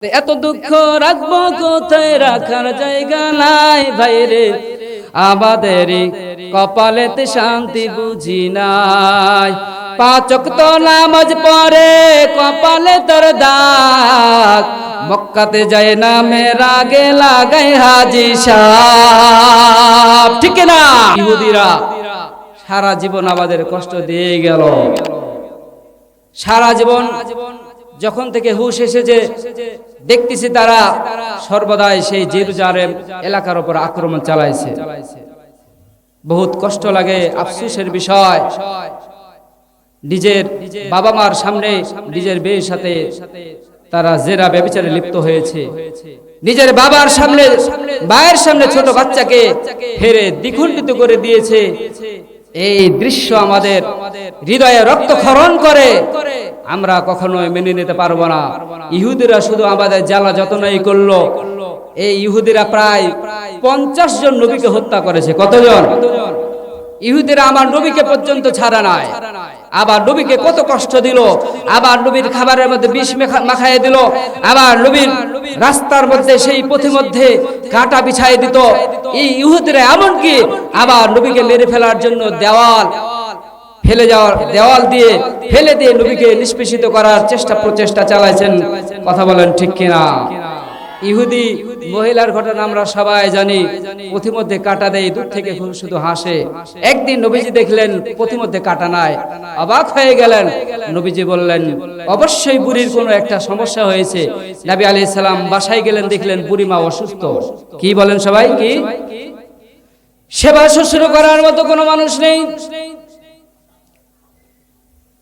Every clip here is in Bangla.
এত দুঃখ রাখবো কোথায়, রাখার জায়গা নাই ভাইরে, আমাদের কপালেতে শান্তি বুঝি নাই। পাঁচ ওয়াক্ত নামাজ পড়ে কপালে তোর দাগ, মক্কাতে যায় না মেরা গে লাগাই হাজি সাহেব, ঠিক না? ইহুদিরা সারা জীবন আমাদের কষ্ট দিয়ে গেল। সারা জীবন যখন থেকে হুঁশ এসেছে দেখতেছি তারা সর্বদাই সেই জেরুজালেম এলাকার উপর আক্রমণ চালাইছে। বহুত কষ্ট লাগে, আফসোসের বিষয়। নিজের বাবা মার সামনে নিজের মেয়ের সাথে তারা জেনা ব্যভিচারে লিপ্ত হয়েছে। নিজের বাবার সামনে মায়ের সামনে ছোট বাচ্চাকে ফেরে দ্বিখণ্ডিত করে দিয়েছে। এই দৃশ্য আমাদের হৃদয়ে রক্তক্ষরণ করে, আমরা কখনোই মেনে নিতে পারবো না। ইহুদিরা শুধু আমাদের জ্বালা যতনাই করলো। এই ইহুদিরা প্রায় 50 জন নবীকে হত্যা করেছে। কতজন? ইহুদিরা আমার নবীকে পর্যন্ত ছাড়া নাই। আবার নবীকে কত কষ্ট দিল, আবার নবীর খাবারের মধ্যে বিষ মাখাইয়ে দিল, আবার নবীর রাস্তার মধ্যে সেই পথের মধ্যে কাঁটা বিছাই দিত। এই ইহুদিরা এমনকি আবার নবীকে মেরে ফেলার জন্য দেওয়াল দিয়ে ফেলে দিয়ে নবীকে নিষ্পেষিত করার প্রচেষ্টা চালাইছেন। কথা বলেন ঠিক কিনা? ইহুদি মহিলার ঘটনা আমরা সবাই জানি। পথিমধ্যে কাটা দেয়, দূর থেকে শুধু হাসে। একদিন নবীজি দেখলেন পথিমধ্যে কাটা নাই, অবাক হয়ে গেলেন। নবীজি বললেন অবশ্যই বুড়ির কোনো একটা সমস্যা হয়েছে। নবী আলাইহিস সালাম বাসায় গেলেন, দেখলেন বুড়ি মা অসুস্থ। কি বলেন সবাই? কি সেবা শুশ্রূষা করার মতো কোনো মানুষ নেই।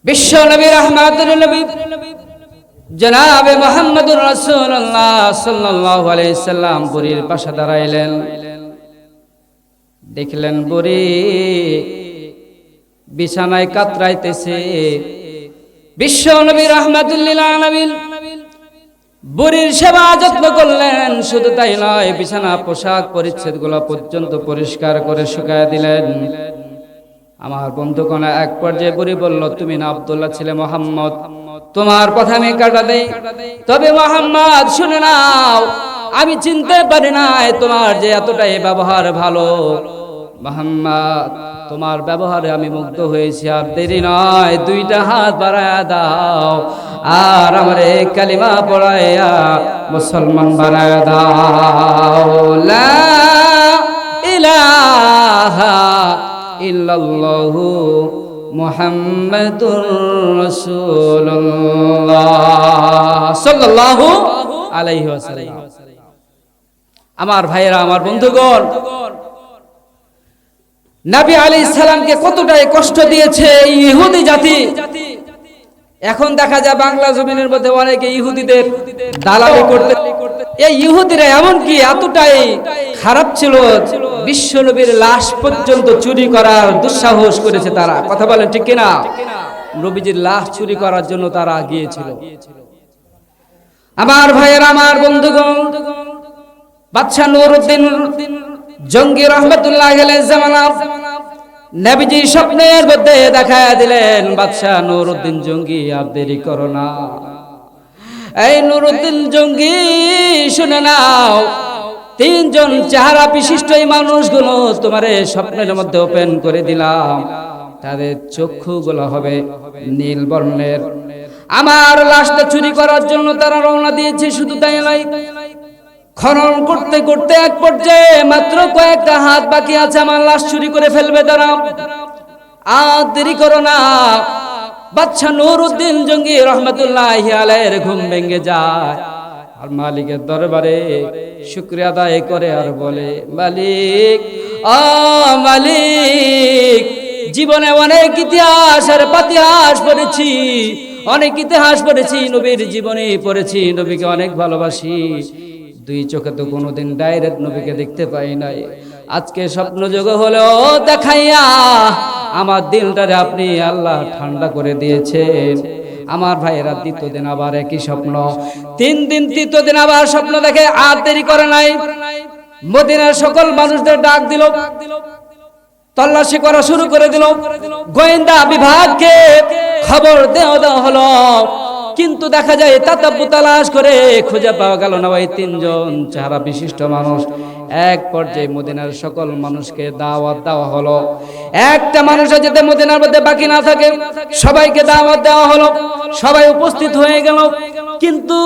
বিশ্ব নবী রাহমাতুল নবী জনাবে মুহাম্মদুর রাসূলুল্লাহ সাল্লাল্লাহু আলাইহি সাল্লাম বুড়ির পাশে দাঁড়াইলেন। দেখলেন বুড়ি বিছানায় কাতরাইতেছে। বিশ্ব নবী রাহমাতুল লিল আলামিন বুড়ির সেবা যত্ন করলেন। শুধু তাই নয়, বিছানা পোশাক পরিচ্ছদগুলো পর্যন্ত পরিষ্কার করে শুকায় দিলেন। আমার বন্ধুগণ, এক পর্যায়ে বুড়ি বলল, তুমি না আব্দুল্লাহ ছিলে মুহাম্মদ, তোমার কথা আমি কাটা দেই। তবে মুহাম্মদ শুনে নাও, আমি চিনতে পারি নাই তোমার যে এতটাই ব্যবহার ভালো। মুহাম্মদ, তোমার ব্যবহারে আমি মুগ্ধ হয়েছি। আর দেরি নয়, দুইটা হাত বাড়ায়া দাও আর আমারে কালিমা পড়াইয়া মুসলমান বানায়া দাও। লা ইলাহা ইল্লাল্লাহু মুহাম্মাদুর রাসূলুল্লাহ সাল্লাল্লাহু আলাইহি ওয়াসাল্লাম। আমার ভাইয়েরা, আমার বন্ধুগণ, নবী আলাইহিস সালামকে কতটাই কষ্ট দিয়েছে এই ইহুদি জাতি। এখন দেখা যায় বাংলা জমিনের মধ্যে অনেকে ইহুদিদের দালালি করতে। এই ইহুদিরা এমনকি এতটাই খারাপ ছিল, বিশ্ব নবীর লাশ পর্যন্ত চুরি করার দুঃসাহস করেছে তারা। কথা বলেন ঠিক কিনা? নবীজির লাশ চুরি করার জন্য তারা গিয়েছিল। আমার ভাইয়েরা, আমার বন্ধুগণ, বাদশা নুরউদ্দিন জঙ্গি রহমতুল্লাহ আলাইহি জামানা নবীজি স্বপ্নের মধ্যে দেখায়া দিলেন, বাদশা নুরউদ্দিন জঙ্গি, আর দেরি করো না। এই নুরউদ্দিন জঙ্গি, শুনে নাও, 3 জন চেহারা বিশিষ্ট এই মানুষগুলো তোমারে স্বপ্নের মধ্যে ওপেন করে দিলাম। তাদের চক্ষুগুলো হবে নীল বর্ণের। আমার লাশটা চুরি করার জন্য তারা রওনা দিয়েছে। শুধু তাই নয়, খনন করতে করতে এক পর্যায়ে মাত্র কয়েকটা হাত বাকি আছে, আমার লাশ চুরি করে ফেলবে তারা। আর দেরি করো না। বাদশা নুরউদ্দিন জঙ্গি রহমতুল্লাহি আলাইহির ঘুম ভেঙে যায় আর মালিকের দরবারে শুকরিয়া আদায় করে আর বলে, মালিক, ও মালিক, জীবনে অনেক ইতিহাস আর পাতিহাস পড়েছি, অনেক ইতিহাস পড়েছি, নবীর জীবনে পড়েছি, নবীকে অনেক ভালোবাসি। 2 চোখে তো কোনোদিন ডাইরেক্ট নবীকে দেখতে পাই নাই। আজকে স্বপ্ন যোগ হলো দেখাইয়া আমার দিলটারে আপনি আল্লাহ ঠান্ডা করে দিয়েছেন। আমার ভাইয়েরা, 3 দিন আবার একই স্বপ্ন। 3 দিন 3 দিন আবার স্বপ্ন দেখে। আর দেরি করে নাই, মদিনার সকল মানুষদের ডাক দিল, তল্লাশি করা শুরু করে দিল। গোয়েন্দা বিভাগকে খবর দেওয়া হলো, কিন্তু দেখা যায় তাতাব্বু তালাশ করে খুঁজে পাওয়া গেল না ওই তিনজন চেহারা বিশিষ্ট মানুষ। এক পর্যায়ে মদিনার সকল মানুষকে দাওয়াত দেওয়া হলো। একটা মানুষের যাতে মদিনার মধ্যে বাকি না থাকে, সবাইকে দাওয়াত দেওয়া হলো, সবাই উপস্থিত হয়ে গেল। কিন্তু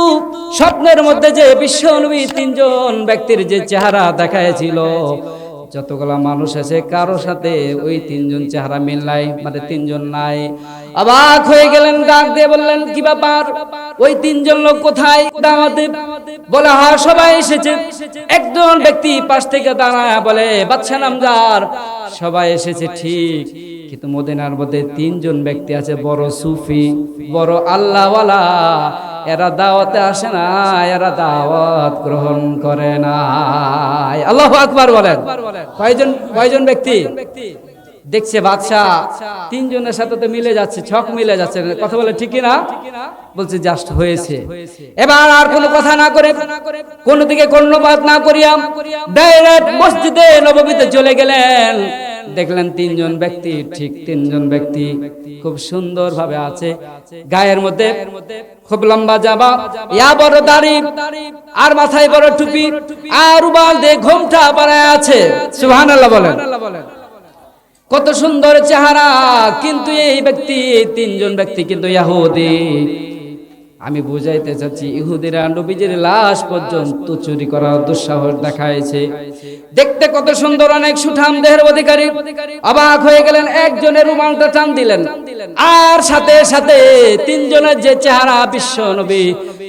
স্বপ্নের মধ্যে যে বিশ্বনবী তিনজন ব্যক্তির যে চেহারা দেখাইছিল, যতগুলা মানুষ আছে কারো সাথে ওই তিনজন চেহারা মিল নাই, মানে তিনজন নাই। অবাক হয়ে গেলেন, ডাক দিয়ে বললেন, কি ব্যাপার, ওই তিনজন লোক কোথায় দাওয়াতে? বলে, হ্যাঁ সবাই এসেছে। একজন ব্যক্তি পাশ থেকে দাঁড়ায় বলে, বাদশা নামদার, সবাই এসেছে ঠিক, কিন্তু মদিনার মধ্যে তিনজন ব্যক্তি আছে বড় সুফি, বড় আল্লাহওয়ালা, এরা দাওয়াতে আসে না, এরা দাওয়াত গ্রহণ করে না। আল্লাহু আকবার বলেন। কয়জন ব্যক্তি দেখছে বাদশা? তিনজনের সাথে তো মিলে যাচ্ছে, ছক মিলে যাচ্ছে, কথা বলে ঠিক না? বলছে জাস্ট হয়েছে। এবার আর কোনো কথা না করে, কোনো দিকে কর্ণপাত না করিয়া ডাইরেক্ট মসজিদে নববীতে চলে গেলেন। দেখলেন তিনজন ব্যক্তি, ঠিক তিনজন ব্যক্তি খুব সুন্দর ভাবে আছে। গায়ের মধ্যে খুব লম্বা জামা, ইয়া বড় দাড়ি, আর মাথায় বড় টুপি, আর উবাল দিয়ে ঘোমটা পরায় আছে। সুবহানাল্লাহ বলেন। কত সুন্দর চেহারা। কিন্তু এই ব্যক্তি, তিনজন ব্যক্তি কিন্তু ইহুদি। আমি বুঝাইতে চাচ্ছি, ইহুদিরা নবীজির লাশ পর্যন্ত চুরি করার দুঃসাহস দেখাইছে। দেখতে কত সুন্দর, অনেক সুঠাম দেহের অধিকারী। অবাক হয়ে গেলেন, একজনের রুমালটা টান দিলেন, আর সাথে সাথে তিনজনের যে চেহারা বিশ্ব নবী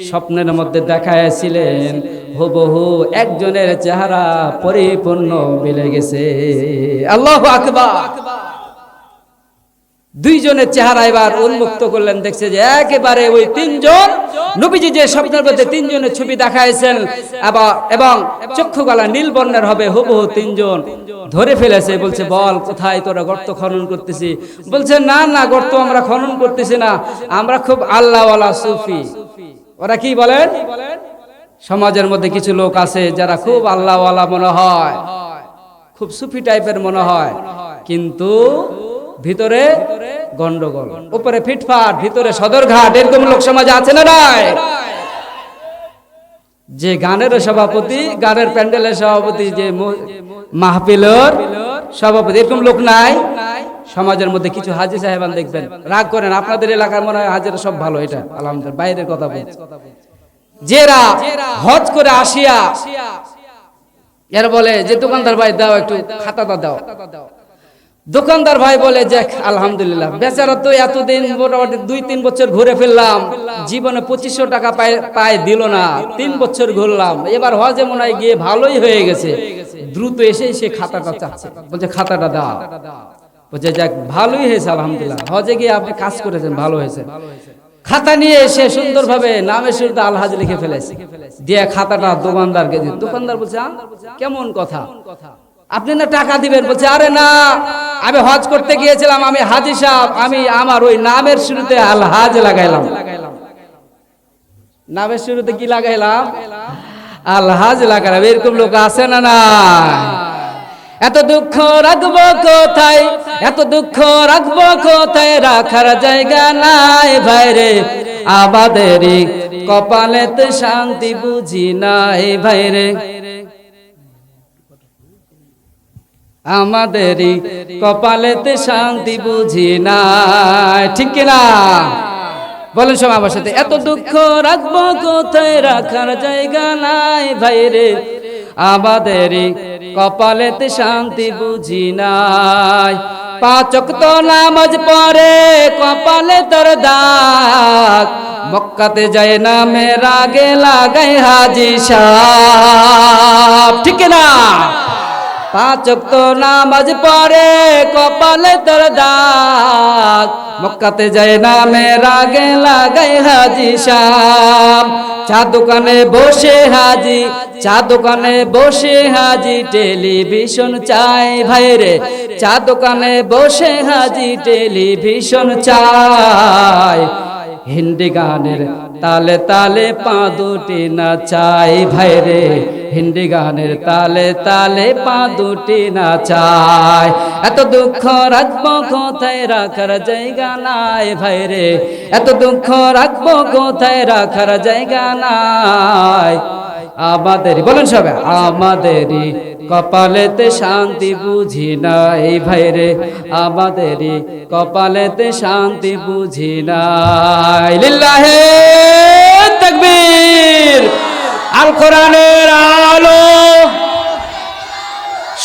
স্বপ্নের মধ্যে দেখাইছিলেন, হুবহু একজনের চেহারা পরিপূর্ণ মিলে গেছে। আল্লাহু আকবার। দুইজনের চেহারা এবার উন্মুক্ত করলেন, দেখছে যে একেবারে ওই তিনজন নবীজি যে স্বপ্নের মধ্যে তিনজনের ছবি দেখাইছেন এবং চক্ষু গলা নীল বর্ণের হবে, হুবহু তিনজন ধরে ফেলেছে। বলছে, বল কোথায় তোরা গর্ত খনন করতেছি? বলছে, না না, গর্ত আমরা খনন করতেছি না, আমরা খুব আল্লাহওয়ালা সুফি। ওরা কি বলেন? সমাজের মধ্যে কিছু লোক আছে যারা খুব আল্লাহওয়ালা মনে হয়, খুব সুফি টাইপের মনে হয়, কিন্তু ভিতরে গন্ডগোল, উপরে ফিটফাট, ভিতরে সদরঘাট। এরকম লোক সমাজে আছে না নাই? যে গানের সভাপতি, গানের প্যান্ডেলের সভাপতি, যে মাহফিলের সভাপতি, এরকম লোক নাই সমাজের মধ্যে? কিছু হাজী সাহেবান দেখবেন, রাগ করেন, আপনাদের এলাকার মনে হয় হাজিরা সব ভালো, এটা আলহামদুলিল্লাহ, বাইরের কথা বলছি। যেরা হজ করে আসিয়া এর বলে যে, দোকানদার ভাই দাও একটু খাতাটা দাও। দোকানদার ভাই বলে, যে আলহামদুলিল্লাহ, বেচারা তো এতদিন মোটামুটি 2-3 বছর ঘুরে ফেললাম, জীবনে 2500 টাকা পায় দিল না, 3 বছর ঘুরলাম, এবার হজে মনে হয় গিয়ে ভালোই হয়ে গেছে, দ্রুত এসে সে খাতাটা চাচ্ছে। বলছে, খাতাটা দাও। বলছে, যাক ভালোই হয়েছে আলহামদুলিল্লাহ, হজে গিয়ে আপনি কাজ করেছেন, ভালো হয়েছে। খাতা নিয়ে এসে সুন্দরভাবে নামের শুরুতে আলহাজ লিখে ফেলেছে, দিয়ে খাতাটা দোকানদারকে দিয়ে। দোকানদার বলছে, কেমন কথা, আপনি না টাকা দিবেন? বলছে, আরে না, আমি হজ করতে গিয়েছিলাম, আমি হাজী সাহেব, আমি আমার ওই নামের শুরুতে আলহাজ লাগাইলাম। নামের শুরুতে কি লাগাইলাম? আলহাজ লাগাইলাম। এরকম লোক আছে না না? এত দুঃখ রাখবো কোথায়, এত দুঃখ রাখবো কোথায়, রাখার জায়গা নাই ভাইরে, আমাদেরই কপালেতে শান্তি বুঝি নাই ভাইরে, আমাদেরই কপালেতে শান্তি বুঝি নাই। ঠিক কিনা বলেন সবাই আমার সাথে? এত দুঃখ রাখবো কোথায়, রাখার জায়গা নাই ভাইরে, আমাদেরই কপালেতে শান্তি বুঝি নাই। 5 ওয়াক্ত নামাজ পড়ে কপালে তোর দাগ, মক্কাতে যায় না মেরা গে লাগাই হাজী সাহেব। ঠিক না? 5 ওয়াক্ত নামাজ পড়ে কপালে তোর দাগ, মক্কাতে যায় না মেরা গে লাগাই হাজী সাহেব। চা দোকানে বসে হাজি, চা দোকানে বসে হাজি, টেলিভিশন চাই ভাইরে, চা দোকানে বসে হাজি, টেলিভিশন চাই। হিন্দি গানের তালে তালে পা দুটি নাচাই ভাইরে, হিন্দি গানের তালে তালে পা দুটি নাচায়। এত দুঃখ রাখবো কোথায় রাখার জায়গা নাই ভাইরে, এত দুঃখ রাখবো কোথায় রাখার জায়গা নাই। আমাদের বলেন সবাই, আমাদেরই কপালেতে শান্তি বুঝি নাই ভাইরে, আমাদেরই কপালেতে শান্তি বুঝি নাই। লিল্লাহে তাকবীর। আল কোরআনের আলো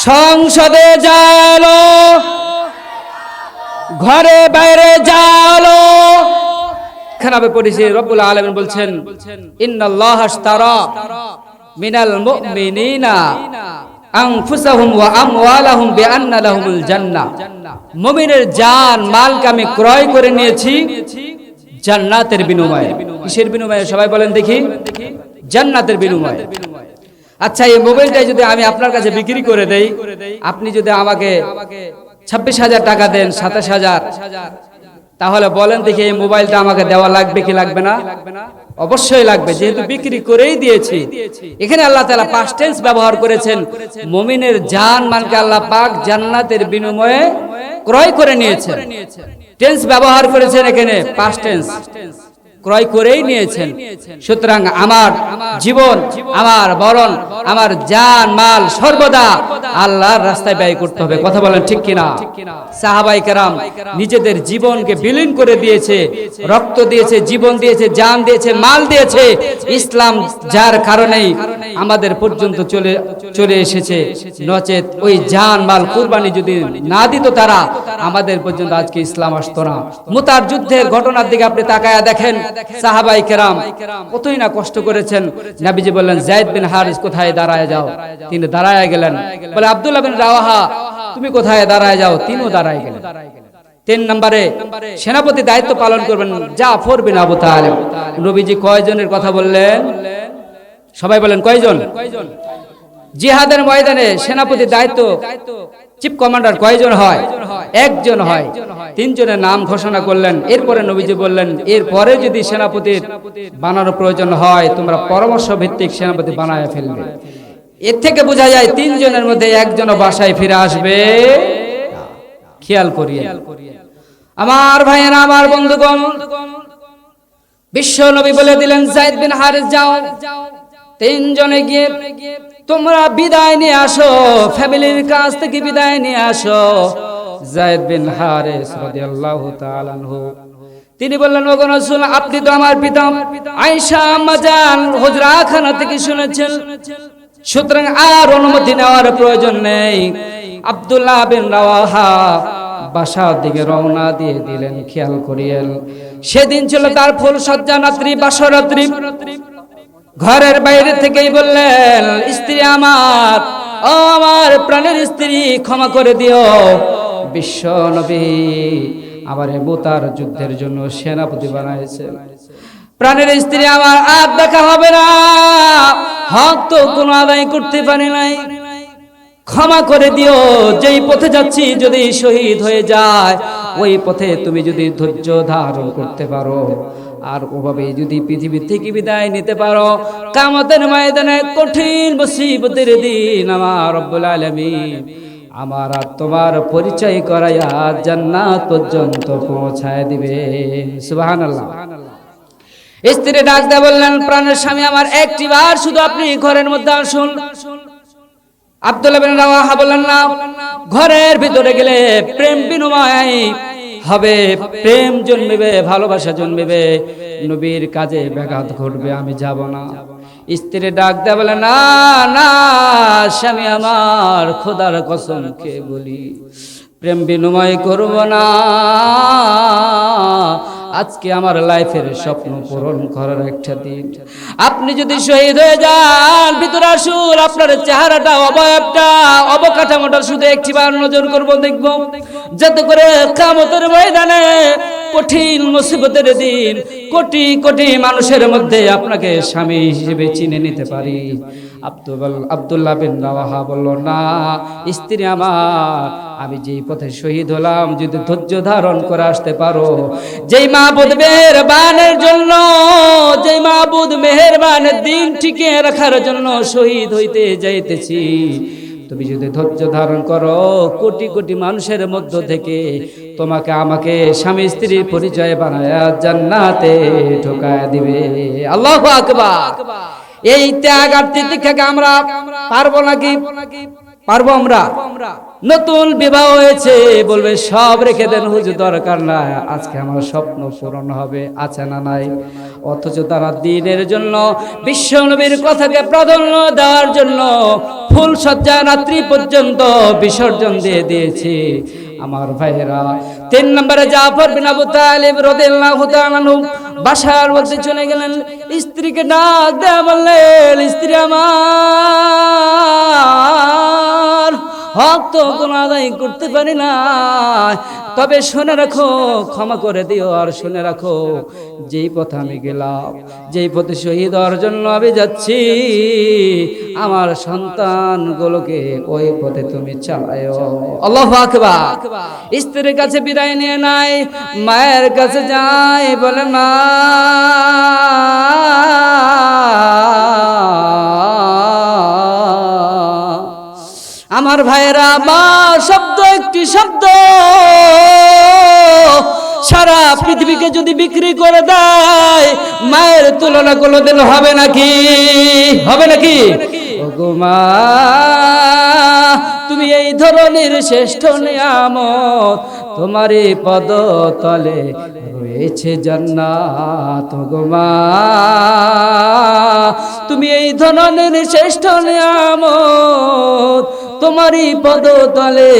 সংসদে জালো, ঘরে বাইরে জালো। খানাবে পড়েছি রব্বুল আলামিন বলছেন, ইন্নাল্লাহা আশতারা মিনাল মুমিনিনা আনফুসাহুম ওয়া আমওয়ালাহুম বিআন্না লাহুমুল জান্নাহ। মুমিনের জান মালকে আমি ক্রয় করে নিয়েছি জান্নাতের বিনিময়ে। কিসের বিনিময়ে সবাই বলেন দেখি? জান্নাতের বিনিময়ে। আচ্ছা, এই মোবাইলটা যদি আমি আপনার কাছে বিক্রি করে দেই, আপনি যদি আমাকে 26,000 টাকা দেন, 27,000, তাহলে বলেন দেখি এই মোবাইলটা আমাকে দেওয়া লাগবে কি লাগবে না? অবশ্যই লাগবে, যেহেতু বিক্রি করেই দিয়েছি। এখানে আল্লাহ তাআলা পাস্ট টেন্স ব্যবহার করেছেন। মুমিনের জান মালকে আল্লাহ পাক জান্নাতের বিনিময়ে ক্রয় করে নিয়েছেন। টেন্স ব্যবহার করেছেন এখানে, পাস্ট টেন্স, ক্রয় করেই নিয়েছেন। সুতরাং আমার জীবন, আমার মরণ, আমার জান মাল সর্বদা আল্লাহর রাস্তায় ব্যয় করতে হবে। কথা বলেন ঠিক কিনা? সাহাবায়ে কেরাম নিজেদের জীবনকে বিলীন করে দিয়েছে, রক্ত দিয়েছে, জীবন দিয়েছে, জান দিয়েছে, মাল দিয়েছে। ইসলাম যার কারণেই আমাদের পর্যন্ত চলে এসেছে। নচেত ওই জান মাল কুরবানি যদি না দিত তারা, আমাদের পর্যন্ত আজকে ইসলাম আসতো না। মুতার যুদ্ধের ঘটনার দিকে আপনি তাকায়া দেখেন, সাহাবায়ে কেরাম কতই না কষ্ট করেছেন। নবীজি বললেন, যায়েদ বিন হারিস কোথায় দাঁড়ায় যাও? তিনি দাঁড়ায় গেলেন। বলে, আব্দুল্লাহ বিন রাওয়াহা তুমি কোথায় দাঁড়ায় যাও? তিনিও দাঁড়ায় গেলেন। 3 নম্বরে সেনাপতি দায়িত্ব পালন করবেন জাফর বিন আবু তালিব। নবীজি কয়জনের কথা বললেন? সবাই বলেন কয়জন? জিহাদের ময়দানে সেনাপতি দায়িত্ব, চিফ কমান্ডার কয়জন হয়? একজন হয়। 3 জনের নাম ঘোষণা করলেন। এরপরে নবীজি বললেন, এরপরে যদি সেনাপতির বানানোর প্রয়োজন হয় তোমরা পরামর্শ ভিত্তিক সেনাপতি বানায় ফেলবে। এর থেকে বোঝা যায় 3 জনের মধ্যে একজনও বাসায় ফিরে আসবে। খেয়াল করিয়ে আমার ভাইয়েরা, আমার বন্ধুগণ, বিশ্ব নবী বলে দিলেন, যায়েদ বিন হারিস যাও, 3 জনে গিয়ে তোমরা বিদায় নিয়ে আসো, ফ্যামিলির কাছ থেকে বিদায় নিয়ে আসো। যায়েদ বিন হারিস রাদিয়াল্লাহু তাআলা আনহু তিনি বললেন, ওগো রাসূল, আপনি তো আমার পিতা আয়েশা আম্মা জান হুজরাখানা থেকে শুনেছেন, সুতরাং আর অনুমতি নেওয়ার প্রয়োজন নেই। আব্দুল্লাহ বিন রাওয়াহা বাসার দিকে রওনা দিয়ে দিলেন। খেয়াল করিয়েন, সেদিন ছিল তার ফুল সজ্জা রাত্রি, বাসরাত্রি। ঘরের বাইরে থেকেই বললেন, স্ত্রী আমার, ও আমার প্রাণের স্ত্রী, ক্ষমা করে দিও। বিশ্ব নবী আমার মুতার যুদ্ধের জন্য সেনাপতি বানাইছেন। প্রাণের স্ত্রী আমার, আর দেখা হবে না, হক তো কোনো আদায় করতে পারি নাই, ক্ষমা করে দিও। যেই পথে যাচ্ছি যদি শহীদ হয়ে যায়, ওই পথে তুমি যদি ধৈর্য ধারণ করতে পারো, আর ওভাবে যদি পৃথিবী থেকে বিদায় নিতে পারো, কিয়ামতের ময়দানে কঠিন মুসিবতের দিন আমার রব্বুল আলামিন আমার আর তোমার পরিচয় করাইয়া জান্নাত পর্যন্ত পৌঁছায় দিবেন। সুবহানাল্লাহ। স্ত্রী ডাক দিয়ে বললেন, প্রাণের স্বামী আমার, একটিবার শুধু আপনি ঘরের মধ্যে আসুন। আব্দুল্লাহ বিন রাওয়াহা বললেন, না, ঘরের ভিতরে গেলে প্রেম বিনিময় হবে, প্রেম জন্মিবে, ভালোবাসা জন্মিবে, নবীর কাজে ব্যাঘাত ঘটবে, আমি যাব না। স্ত্রী ডাক দেয়া বলে, না না স্বামী আমার, খোদার কসম খেয়ে বলি, প্রেম বিনিময় করব না। আজকে আমার লাইফের স্বপ্ন পূরণ করার একটা দিন। আপনি যদি শহীদ হয়ে যান, ভিতরে আসুন, আপনার চেহারাটা, অবয়বটা, অবকাঠামোটা শুধু একটিবার নজর করব, দেখব, যাতে করে কিয়ামতের ময়দানে কঠিন মুসিবতের দিন কোটি কোটি মানুষের মধ্যে আপনাকে স্বামী হিসেবে চিনে নিতে পারি। আব্দুল্লাহ বিন রাওয়াহা বলল, না স্ত্রী আমার, আমি যেই পথে শহীদ হলাম যদি ধৈর্য ধারণ করে আসতে পারো, যেই মাবুদ মেহেরবানের জন্য, যেই মাবুদ মেহেরবানের দিন টিকে রাখার জন্য শহীদ হইতে যাইতেছি, তুমি যদি ধৈর্য ধারণ করো কোটি কোটি মানুষের মধ্য থেকে তোমাকে আমাকে স্বামী স্ত্রীর পরিচয় বানায় জান্নাতে ঢোকায় দিবে। আল্লাহু আকবার। এই ত্যাগ আর তিতিক্ষাকে আমরা পারবো নাকি? পারবো আমরা? নতুন বিবাহ হয়েছে বলবে সব রেখে দেন হুজুর, দরকার নাই, আজকে আমার স্বপ্ন পূরণ হবে, আছে না নাই? অথচ তারা দ্বীনের জন্য বিশ্ব নবীর কথাকে প্রাধান্য দেওয়ার জন্য ফুল সজ্জা রাত্রি পর্যন্ত বিসর্জন দিয়ে দিয়েছে। আমার ভাইয়েরা, 3 নম্বরে জাফর বিন আবু তালিব রাদিয়াল্লাহু তাআলা আনহু বাসার মধ্যে চলে গেলেন, স্ত্রীকে ডাক দেয়া বললেন, স্ত্রী আমার, হক তো কোনো আদায় করতে পারি না, তবে শুনে রাখো, ক্ষমা করে দিও, আর শুনে রাখো যেই পথে আমি গেলাম, যেই পথে শহীদ হওয়ার জন্য আমি যাচ্ছি, আমার সন্তানগুলোকে ওই পথে তুমি চালায়ো। আল্লাহু আকবার। স্ত্রীর কাছে বিদায় নিয়ে নাই, মায়ের কাছে যায়, বলে মা, আমার ভাইয়েরা, মা শব্দ একটি শব্দ সারা পৃথিবীকে যদি বিক্রি করে দেয়, মায়ের তুলনা কোনোদিন হবে নাকি? হবে নাকি? ওগো মা, তুমি এই ধরনের শ্রেষ্ঠ নিয়ামত, তোমারই পদতলে রয়েছে জান্নাত। ওগো মা, তুমি এই ধরনের শ্রেষ্ঠ নিয়ামত, তোমারই পদতলে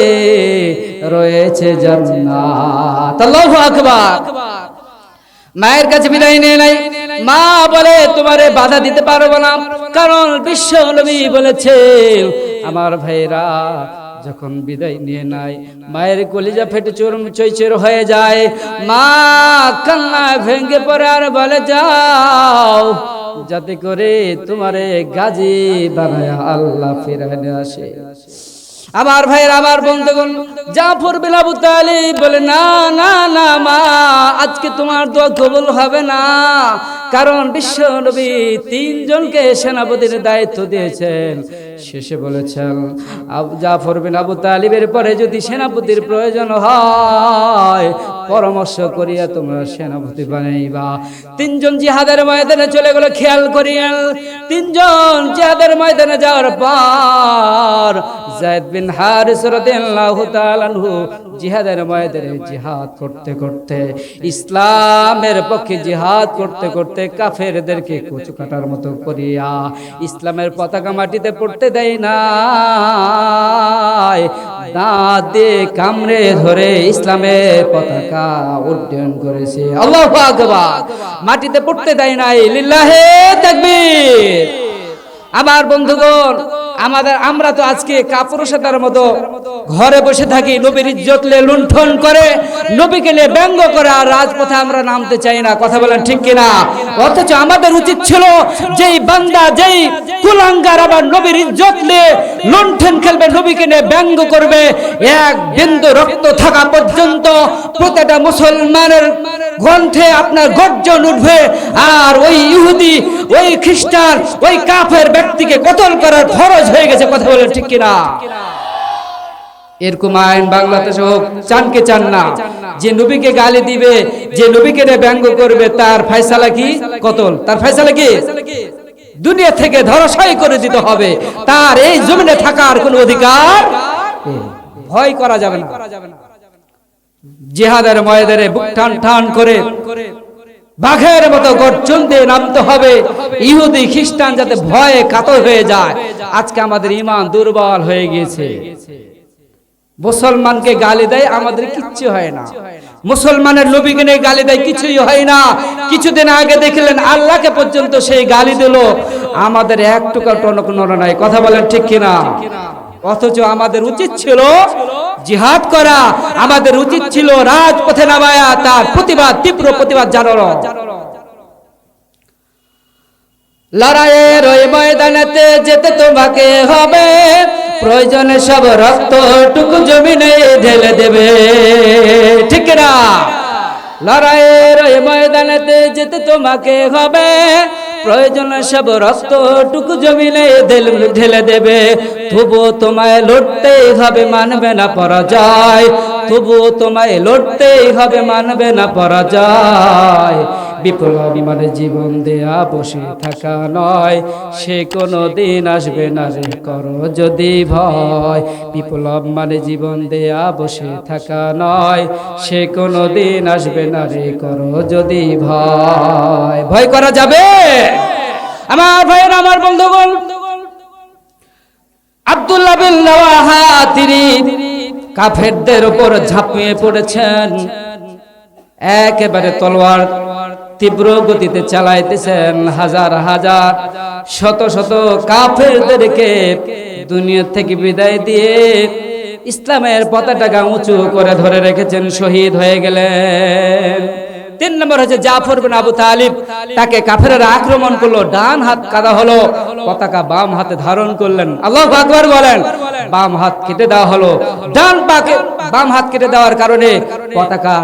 রয়েছে জান্নাত। আল্লাহু আকবার। মায়ের কাছে বিদায় নিয়ে নাই, মা বলে তোমারে বাধা দিতে পারবো না, কারণ বিশ্ব নবী বলেছে। আমার ভাইরা, যখন বিদায় নিয়ে নাই, মায়ের কলিজা ফেটে চৈচর হয়ে যায়, মা কান্নায় ভেঙে পড়ে আর বলে, যাও, যাতে করে তোমারে গাজী বানায় আল্লাহ ফিরায় নিয়ে আসে। আমার ভাইয়ের, আমার বন্ধুগণ, জাফর বিন আবু তালিব বলে, না না না মা, আজকে তোমার দোয়া কবুল হবে না, কারণ বিশ্ব নবী 3 জনকে সেনাপতির দায়িত্ব দিয়েছেন। শেষে বলেছেন, জাফর বিন আবু তালিবের পরে যদি সেনাপতির প্রয়োজন হয়, পরামর্শ করিয়া তোমরা সেনাপতি বানাইবা। 3 জন জিহাদের ময়দানে চলে গেল। খেয়াল করিয়া 3 জন জিহাদের ময়দানে যাওয়ার পর যায়েদ বিন হারিস রাদিয়াল্লাহু তাআলা আনহু জিহাদের ময়দানে জিহাদ করতে করতে, ইসলামের পক্ষে জিহাদ করতে করতে কাফেরদেরকে কচু কাটার মতো করিয়া ইসলামের পতাকা মাটিতে পড়তে দেয় না, দাঁত দিয়ে কামড়ে ধরে ইসলামের পতাকা উড্ডয়ন করেছে। আল্লাহু আকবার। মাটিতে পড়তে দেয় নাই। লিল্লাহে তাকবীর। আমার বন্ধুগণ, আমরা তো আজকে কাপুরুষতার মতো ঘরে বসে থাকি, নবীর ইজ্জত নিয়ে লুণ্ঠন করে, নবীকে নিয়ে ব্যঙ্গ করে, আর রাজপথে আমরা নামতে চাই না। কথা বলেন ঠিক কিনা? অথচ আমাদের উচিত ছিল, যেই বান্দা, যেই কুলাঙ্গার আবার নবীর ইজ্জত নিয়ে লুণ্ঠন খেলবে, নবীকে নিয়ে ব্যঙ্গ করবে, এক বিন্দু রক্ত থাকা পর্যন্ত প্রত্যেকটা মুসলমানের গ্রন্থে আপনার গর্জন উঠবে, আর ওই ইহুদি, ওই খ্রিস্টান, ওই কাফের ব্যক্তিকে কতল করার ফরজ হয়ে গেছে। কথা বলেন ঠিক কিনা? এরকম আইন বাংলাদেশে হোক, চান কে চান না? যে নবীকে গালি দিবে, যে নবীকে ব্যঙ্গ করবে, তার ফয়সালা কি? কতল। তার ফয়সালা কি? দুনিয়া থেকে ধরাশায়ী করে দিতে হবে। তার এই জমিনে থাকার কোনো অধিকার ভয় করা যাবে না। জিহাদের ময়দানে বুক টান টান করে বাঘের মতো গর্জন দিয়ে নামতে হবে, ইহুদি খ্রিস্টান যাতে ভয়ে কাতর হয়ে যায়। আজকে আমাদের ঈমান দুর্বল হয়ে গিয়েছে। মুসলমানকে গালি দেয়, আমাদের কিচ্ছু হয় না। মুসলমানের নবীকে নিয়ে গালি দেয়, কিছুই হয় না। কিছুদিন আগে দেখলেন আল্লাহকে পর্যন্ত সেই গালি দিল, আমাদের একটুকু টনক নড়ে নাই। কথা বলেন ঠিক কিনা? অথচ আমাদের উচিত ছিল জিহাদ করা, আমাদের উচিত ছিল রাজপথে নামায়া তার প্রতিবাদ, তীব্র প্রতিবাদ জানানো। লড়াইয়ের ওই ময়দানেতে যেতে তোমাকে হবে, প্রয়োজনে সব রক্তটুকু জমিনে ঢেলে দেবে, ঠিক না? লড়াইয়ের ওই ময়দানেতে যেতে তোমাকে হবে, প্রয়োজনে সব রক্তটুকু জমিনে ঢেলে দেবে। তবুও তোমায় লড়তেই হবে, মানবে না পরাজয়। তবুও তোমায় লড়তেই হবে, মানবে না পরাজয়। বিপ্লব মানে জীবন দেয়া বসে থাকা নয়, সে কোনো দিন আসবে না রে করো যদি ভয়। বিপ্লব মানে জীবন দেয়া বসে থাকা নয়, সে কোনো দিন আসবে না রে করো যদি ভয়। ভয় করা যাবে? আমার ভাইয়ের, আমার বন্ধুগণ, আব্দুল্লাহ বিন রাওয়াহা তিনি কাফেরদের উপর ঝাঁপিয়ে পড়েছেন, একেবারে তলোয়ার তীব্র গতিতে চালাইতেছেন। হাজার হাজার শত শত কাফেরদেরকে দুনিয়া থেকে বিদায় দিয়ে ইসলামের পতাকা উঁচু করে ধরে রেখেছেন, শহীদ হয়ে গেলেন। 3 নম্বর হচ্ছে জাফর বিন আবু তালিব, তাকে কাফেররা আক্রমণ করলো, ডান হাত কাটা হলো, পতাকা বাম হাতে ধারণ করলেন। আল্লাহু আকবার বলেন। বাম হাত কেটে দেওয়া হলো, বাম হাত কেটে দেওয়ার কারণে পতাকা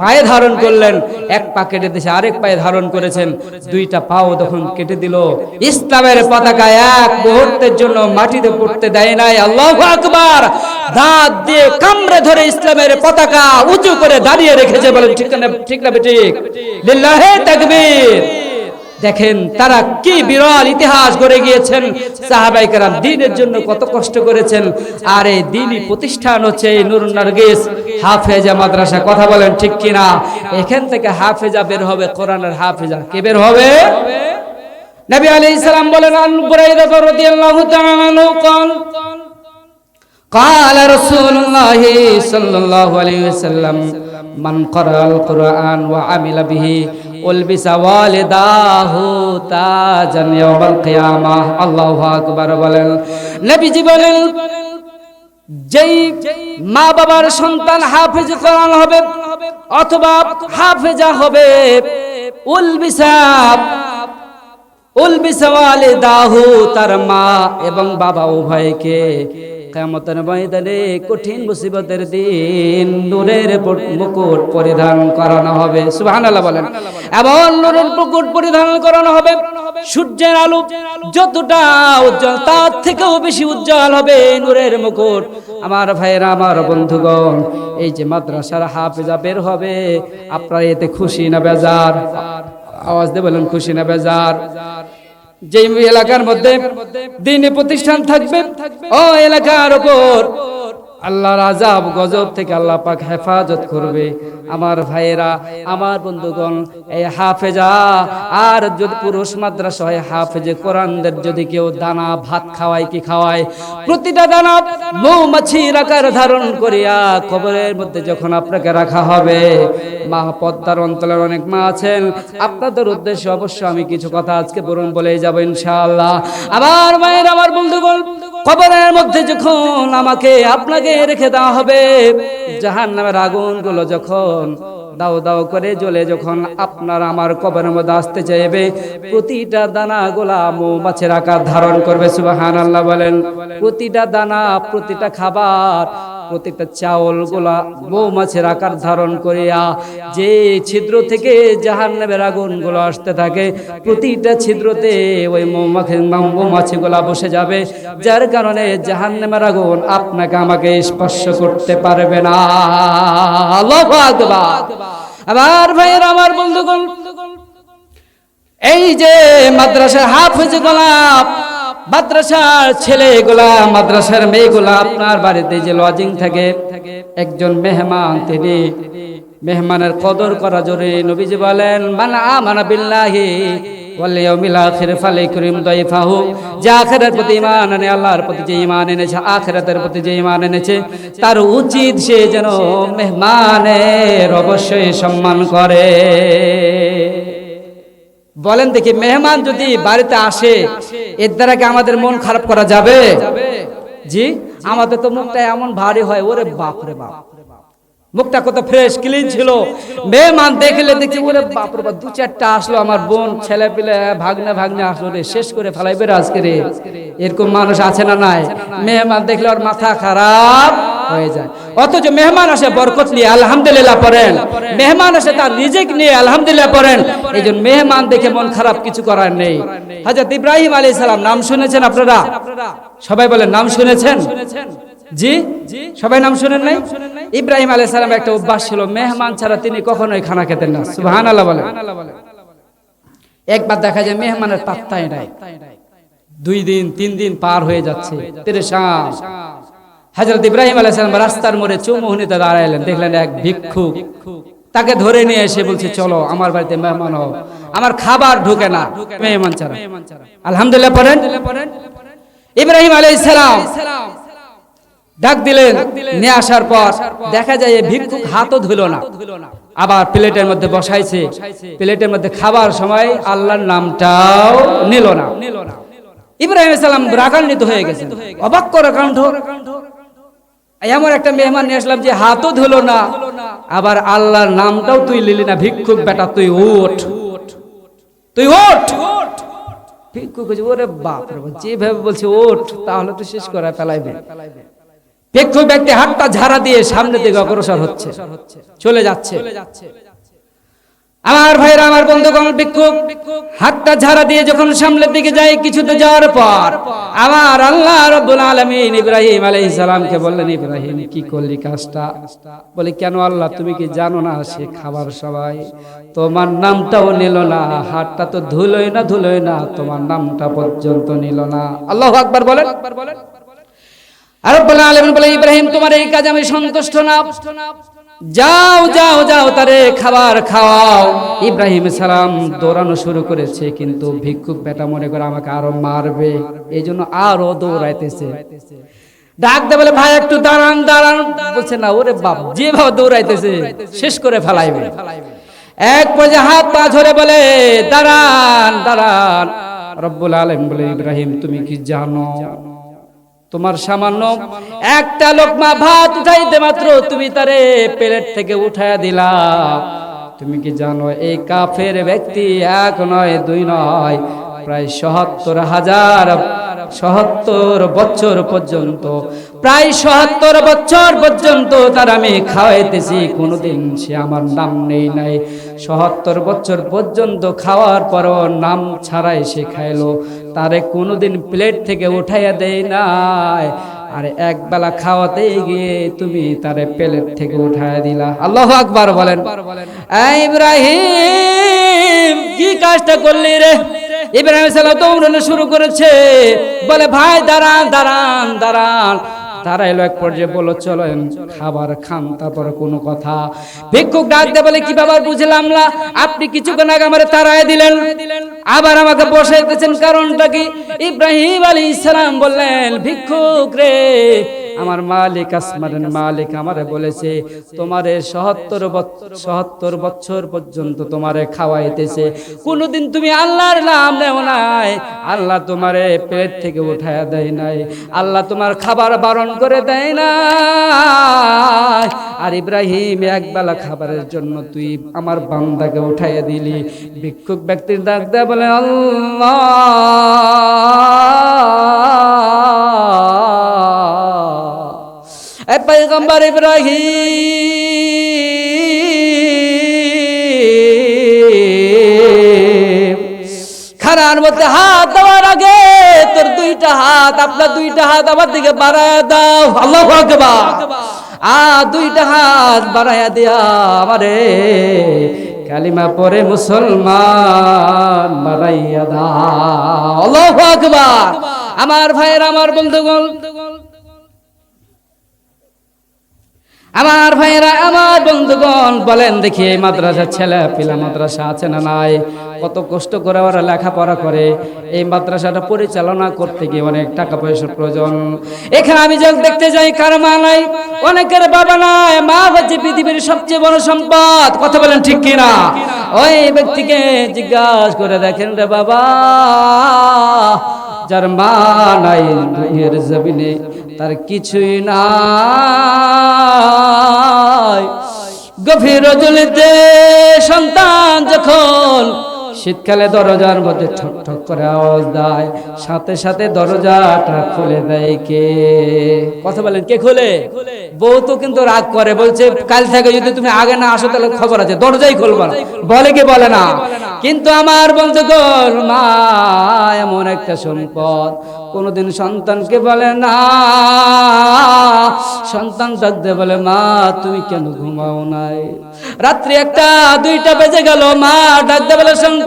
পায়ে ধারণ করলেন, এক পা কেটে দিয়েছে, আরেক পায়ে ধারণ করেছেন, 2টা পাও তখন কেটে দিল। ইসলামের পতাকা এক মুহূর্তের জন্য মাটিতে পড়তে দেয় নাই। আল্লাহু আকবার। দাঁত দিয়ে কামড়ে ধরে ইসলামের পতাকা উঁচু করে দাঁড়িয়ে রেখেছে। বলেন ঠিক না? ঠিক না বেঠিক? লিল্লাহে তাকবীর। দেখেন তারা কি বিরল ইতিহাস গড়ে গিয়েছেন। সাহাবায়ে কেরাম দ্বীনের জন্য কত কষ্ট করেছেন। আর এই দ্বীনি প্রতিষ্ঠান হচ্ছে এই নূরুন নার্গিস হাফেজা মাদ্রাসা। কথা বলেন ঠিক কিনা? এখান থেকে হাফেজা বের হবে, কোরআনের হাফেজা। কে বের হবে? নবী আলাইহিস সালাম বলেন, আন বুরাইদা রাদিয়াল্লাহু তাআলা আনহু قال رسول الله صلى الله عليه وسلم من قرأ القرآن وعمل به ألبس والداه تاجا يوم القيامة। আল্লাহু আকবার বলেন। নবীজি বলেন, যেই মা বাবার সন্তান হাফেজ কোরআন হবে অথবা হাফেজা হবে, উলবিসা ওয়ালিদাহু, তার মা এবং বাবা উভয়কে কিয়ামতের ময়দানে কঠিন মুসিবতের দিন নূরের মুকুট পরিধান করানো হবে। সুবহানাল্লাহ বলেন। এমন নূরের মুকুট পরিধান করানো হবে, সূর্যের আলো যতটা উজ্জ্বল তার থেকেও বেশি উজ্জ্বল হবে নূরের মুকুট। আমার ভাইয়েরা, আমার বন্ধুগণ, এই যে মাদ্রাসার হাফেজা বের হবে, আপনারা এতে খুশি না বেজার? আওয়াজ দিয়ে বলেন, খুশি না বেজার? যে এলাকার মধ্যে দ্বীনি প্রতিষ্ঠান থাকবে, ও এলাকার উপর আল্লাহর আযাব গজব থেকে আল্লাহ পাক হেফাজত করবে। আমার ভাইয়েরা, আমার বন্ধুগণ, এই হাফেজা আর যদি পুরুষ মাদ্রাসা হয়, হাফেজে কোরআনদের যদি কেউ দানা ভাত খাওয়ায়, কি খাওয়ায়? প্রতিটা দানা মৌমাছির আকার ধারণ করিয়া কবরের মধ্যে যখন আপনাকে রাখা হবে, মা পদ্মার অন্তরের অনেক মা আছেন, আপনাদের উদ্দেশ্যে অবশ্য আমি কিছু কথা আজকে বলে যাব ইনশাআল্লাহ। আমার ভাইয়েরা, আমার বন্ধুগণ, কবরের মধ্যে যখন আমাকে আপনাকে রেখে দেওয়া হবে, জাহান্নামের আগুনগুলো যখন দাও দাও করে জ্বলে যখন আপনার আমার কবরের মধ্যে আসতে চাইবে, প্রতিটা দানা গোলা মৌমাছির আকার ধারণ করবে। সুবহানাল্লাহ বলেন। প্রতিটা দানা, প্রতিটা খাবার, প্রতিটা চাউল গোলা মৌমাছির আকার ধারণ করিয়া যে ছিদ্র থেকে জাহান্নামের আগুন গুলো আসতে থাকে, প্রতিটা ছিদ্রতে ওই মৌমাছি গোলা বসে যাবে, যার কারণে জাহান্নামের আগুন আপনাকে আমাকে স্পর্শ করতে পারবে না। আল্লাহু আকবার। আমার ভাইয়েরা, আমার বন্ধুগণ, এই যে মাদ্রাসার হাফেজ গোলাপ, মাদ্রাসার ছেলেগুলা, মাদ্রাসার মেয়েগুলা আপনার বাড়িতে যে লজিং থাকে, একজন মেহমান, তিনি মেহমানের কদর করা জরুরি। নবীজি বলেন, মান আমানা বিল্লাহি ওয়াল ইয়াউমিল আখির ফালাইকুরিম দাইফাহু, যে আখিরাতের প্রতি ঈমান আনে, আল্লাহর প্রতি যে ঈমান এনেছে, আখিরাতের প্রতি যে ঈমান এনেছে, তার উচিত সে যেন মেহমানের অবশ্যই সম্মান করে। বলেন দেখি, মেহমান যদি বাড়িতে আসে, এর দ্বারা কি আমাদের মন খারাপ করা যাবে? জি, আমাদের তো মুখটা এমন ভারী হয়, ওরে বাপ রে বাপ, মুখটা কত ফ্রেশ ক্লিন ছিল, মেহমান দেখলে দেখছি ওরে বাপ রে বাপ, দু চারটা আসলো আমার বোন ছেলে পেলে ভাগ্নে আসলো রে, শেষ করে ফেলাইবে আজকে রে। এরকম মানুষ আছে না নাই? মেহমান দেখলে ওর মাথা খারাপ হয়ে যায়, অথচ মেহমান আসে বরকত নিয়ে আলহামদুলিল্লাহ পড়েন, মেহমান আসে তার রিজিক নিয়ে আলহামদুলিল্লাহ পড়েন। এই জন্য মেহমান দেখে মন খারাপ কিছু করার নেই। হযরত ইব্রাহিম আলাইহিস সালাম নাম শুনেছেন আপনারা? সবাই বলেন নাম শুনেছেন? জি, সবাই নাম শুনেন নাই? ইব্রাহিম আলাইহিস সালাম একটা অভ্যাস ছিল, মেহমান ছাড়া তিনি কখনোই খানা খেতেন না। সুবহানাল্লাহ বলেন। একবার দেখা যায় মেহমানের পাত্তাই নাই, 2 দিন 3 দিন পার হয়ে যাচ্ছে, পেরেশান। হযরত ইব্রাহিম আলাইহিস সালাম রাস্তার মোড়ে চৌমুহনীতে দাঁড়াইলেন, দেখলেন এক ভিক্ষুক, তাকে ধরে নিয়ে এসে বলছে চলো আমার বাড়িতে মেহমান হও, আমার খাবার ঢোকে না মেহমান ছাড়া। আলহামদুলিল্লাহ পড়েন। ইব্রাহিম আলাইহিস সালাম ডাক দিলেন, নিয়ে আসার পর দেখা যায় ভিক্ষুক হাতও ধুলো না, আবার প্লেটের মধ্যে বসাইছে, প্লেটের মধ্যে খাবার সময় আল্লাহর নামটাও নিল না। ইব্রাহিম আলাইহিস সালাম রাগান্বিত হয়ে গেছেন, অবাক করা কাণ্ড, এমন একটা মেহমান নিয়ে আসলাম যে হাতও ধুলো না, আবার আল্লাহর নামটাও তুই নিলি না, ভিক্ষুক বেটা তুই ওঠ, তুই ওঠ। ভিক্ষুক ওরে বাপ রে বাপ, যেভাবে বলছে ওঠ তাহলে তো শেষ করে ফেলাইবে। ভিক্ষুক ব্যক্তি হাতটা ঝাড়া দিয়ে সামনের দিকে অগ্রসর হচ্ছে, চলে যাচ্ছে। আমার ভাইরা, আমার বন্ধুগণ, ভিক্ষুক হাতটা ঝাড়া দিয়ে যখন সামনের দিকে যায়, কিছুতে যাওয়ার পর আমার আল্লাহ রাব্বুল আলামিন ইব্রাহিম আলাইহিস সালামকে বললেন, ইব্রাহিম কি করলি কাজটা? বলে কেন আল্লাহ, তুমি কি জানো না সে খাবার সবাই তোমার নামটাও নিল না, হাতটা তো ধুলোই না তোমার নামটা পর্যন্ত নিল না। আল্লাহু আকবার বলেন। আর রব্বুল আলামিন বলে, ইব্রাহিম তোমার এই কাজে আমি সন্তুষ্ট না, যাও যাও যাও তারে খাবার খাওয়াও। ইব্রাহিম সালাম দৌড়ানো শুরু করেছে, কিন্তু ভিক্ষুক বেটা মনে করে আমাকে আরো মারবে, এই জন্য আরো দৌড়াইতেছে। ডাক দে বলে, ভাই একটু দাঁড়ান দাঁড়ান। বলছে না, ওরে বাপ, যেভাবে দৌড়াইতেছে শেষ করে ফেলাইবে। এক পর্যায়ে হাত পা ধরে বলে, দাঁড়ান দাঁড়ান। রব্বুল আলামিন বলে, ইব্রাহিম তুমি কি জানো তোমার সামান্য একটা লোকমা ভাত উঠাইতে মাত্র তুমি তারে প্লেট থেকে উঠায়া দিলা? তুমি কি জানো এই কাফের ব্যক্তি 1 নয় 2 নয়, প্রায় 77 বছর পর্যন্ত, প্রায় 77 বছর পর্যন্ত তার আমি খাওয়াইতেছি, কোনোদিন সে আমার নাম নেই নাই। 77 বছর পর্যন্ত খাওয়ার পরও নাম ছাড়াই সে খাইলো, তারে কোনোদিন প্লেট থেকে উঠাইয়া দেই নাই। আর এক বেলা খাওয়াতে গিয়ে তুমি তারে প্লেট থেকে উঠাইয়া দিলা। আল্লাহু আকবার বলেন। ইব্রাহিম কি কাজটা করলি রে? ইব্রাহিম সালাম দৌড়ানো শুরু করেছে, বলে ভাই দাঁড়ান দাঁড়ান দাঁড়ান। দাঁড়াইলো, এক পর্যায়ে বলো চলেন খাবার খান, তারপরে কোনো কথা। ভিক্ষুক ডাক দিয়ে বলে, কি বাবা বুঝলাম না, আপনি কিছুক্ষণ আগে আমারে তাড়ায় দিলেন, আবার আমাকে বসাইতেছেন, কারণটা কি? ইব্রাহিম আলাইহিস সালাম বললেন, ভিক্ষুক রে, আমার মালিক আসমানের মালিক আমারে বলেছে তোমারে 77 বছর পর্যন্ত তোমারে খাওয়াইতেছে, কোনদিন তুমি আল্লাহর নাম নেও নাই, আল্লাহ তোমারে পেট থেকে উঠায়া দেয় নাই, আল্লাহ তোমার খাবার বারণ করে দেয় না। আর ইব্রাহিম একবেলা খাবারের জন্য তুই আমার বান্দাকে উঠাইয়া দিলি। ভিক্ষুক ব্যক্তির ডাক দেয়া বলে, আল্লাহ পয়গম্বর ইব্রাহিম খানার মধ্যে হাত দেওয়ার আগে তোর 2টা হাত, আপনার 2টা হাত আমার দিকে বাড়ায় দাও। আল্লাহু আকবার। 2টা হাত বাড়ায়া দিয়া আমারে কালিমা পড়ে মুসলমান বানাইয়া দাও। আল্লাহু আকবার। আমার ভাইয়েরা, আমার বন্ধুগণ, আমার ভাইয়েরা, আমার বন্ধুগণ, বলেন দেখি এই মাদ্রাসার ছেলে পিলা মাদ্রাসা আছে না নাই? কত কষ্ট করে ওরা লেখাপড়া করে। এই মাদ্রাসাটা পরিচালনা করতে গিয়ে অনেক টাকা পয়সার প্রয়োজন। এখানে আমি যখন দেখতে যাই কারো মা নাই, অনেকের বাবা নাই। মা হচ্ছে পৃথিবীর সবচেয়ে বড় সম্পদ। কথা বলেন ঠিক কিনা? ওই ব্যক্তিকে জিজ্ঞাসা করে দেখেন রে বাবা, যার মা নাই দুনিয়ার জমিনে তার কিছুই নাই। গভীর রজনীতে সন্তান যখন শীতকালে দরজার মধ্যে ঠক ঠক করে আওয়াজ দেয়, সাথে সাথে দরজাটা খুলে দেয় কে? কথা বলেন, কে খুলে? বউ তো কিন্তু রাগ করে, বলছে কাল থেকে যদি তুমি আগে না আসো তাহলে খবর আছে, দরজাই খুলবো না। বলে কি বলে না? কিন্তু আমার বন্ধুগণ, মা এমন একটা সম্পদ, কোনোদিন সন্তানকে বলে না। সন্তান ডাকতে বলে, মা তুমি কেন ঘুমাও নাই? রাত্রি 1টা 2টা বেজে গেল, মা ডাকতে বলে, সন্তান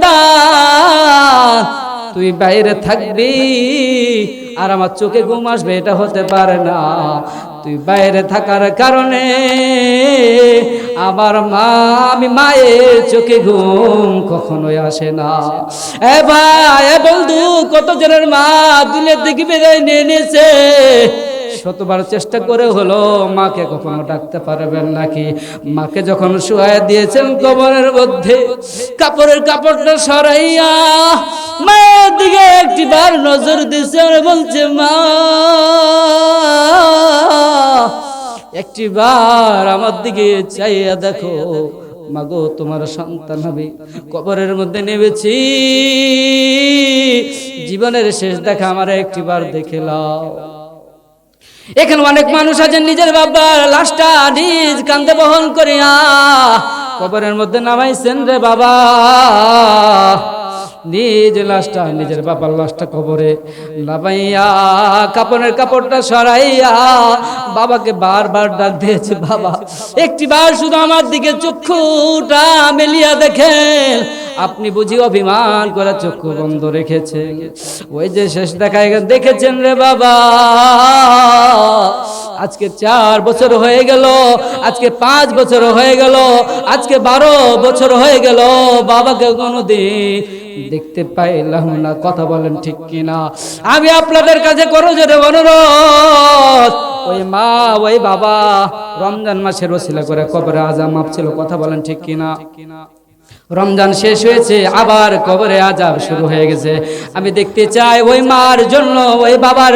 তুই বাইরে থাকবি আর আমার চোখে ঘুম আসবে, এটা হতে পারে না। তুই বাইরে থাকার কারণে আমার মা, আমি মায়ের চোখে ঘুম কখনোই আসে না। এ ভাই, এ বন্ধু, কত জনের মা দুনিয়ার দিকে বিদায় নিয়ে নিয়েছে, শতবার চেষ্টা করে হলো মাকে কখনো ডাকতে পারবেন নাকি? মাকে যখন শুয়ায় দিয়েছেন কবরের মধ্যে, কাপড়টা সরাইয়া মায়ের দিকে একটিবার নজর দিয়েছে আর বলছে, মা একটিবার আমার দিকে চাইয়া দেখো। মাগো, তোমার সন্তান আমি কবরের মধ্যে নেমেছি, জীবনের শেষ দেখা আমার একটিবার দেখে লাও। এখানে অনেক মানুষ আছেন নিজের বাবার লাশটা নিজ কাঁধে বহন করিয়া কবরের মধ্যে নামাইছেন রে বাবা। নিজ লাশটা, নিজের বাবার লাশটা কবরে নামাইয়া কাপড়টা সরাইয়া বাবাকে বারবার ডাক দিয়েছে, বাবা একটিবার শুধু আমার দিকে চক্ষুটা মেলিয়া দেখেন। আপনি বুঝি অভিমান করে চক্ষু বন্ধ রেখেছেন, ওই যে শেষ দেখা দেখেছেন রে বাবা। আজকে 4 বছর হয়ে গেল, আজকে 5 বছর হয়ে গেল, আজকে 12 বছর হয়ে গেল, বাবাকে কোনোদিন দেখতে পাইলাম না। কথা বলেন ঠিক কিনা? আমি আপনাদের কাছে করজোরে অনুরোধ, ওই মা ওই বাবা রমজান মাসের ওসিলা করে কবরে আযাব মাফ ছিল। কথা বলেন ঠিক কিনা? রমজান শেষ হয়েছে, আবার কবরে আযাব শুরু হয়ে গেছে। আমি দেখতে চাই ওই মার জন্য, ওই বাবার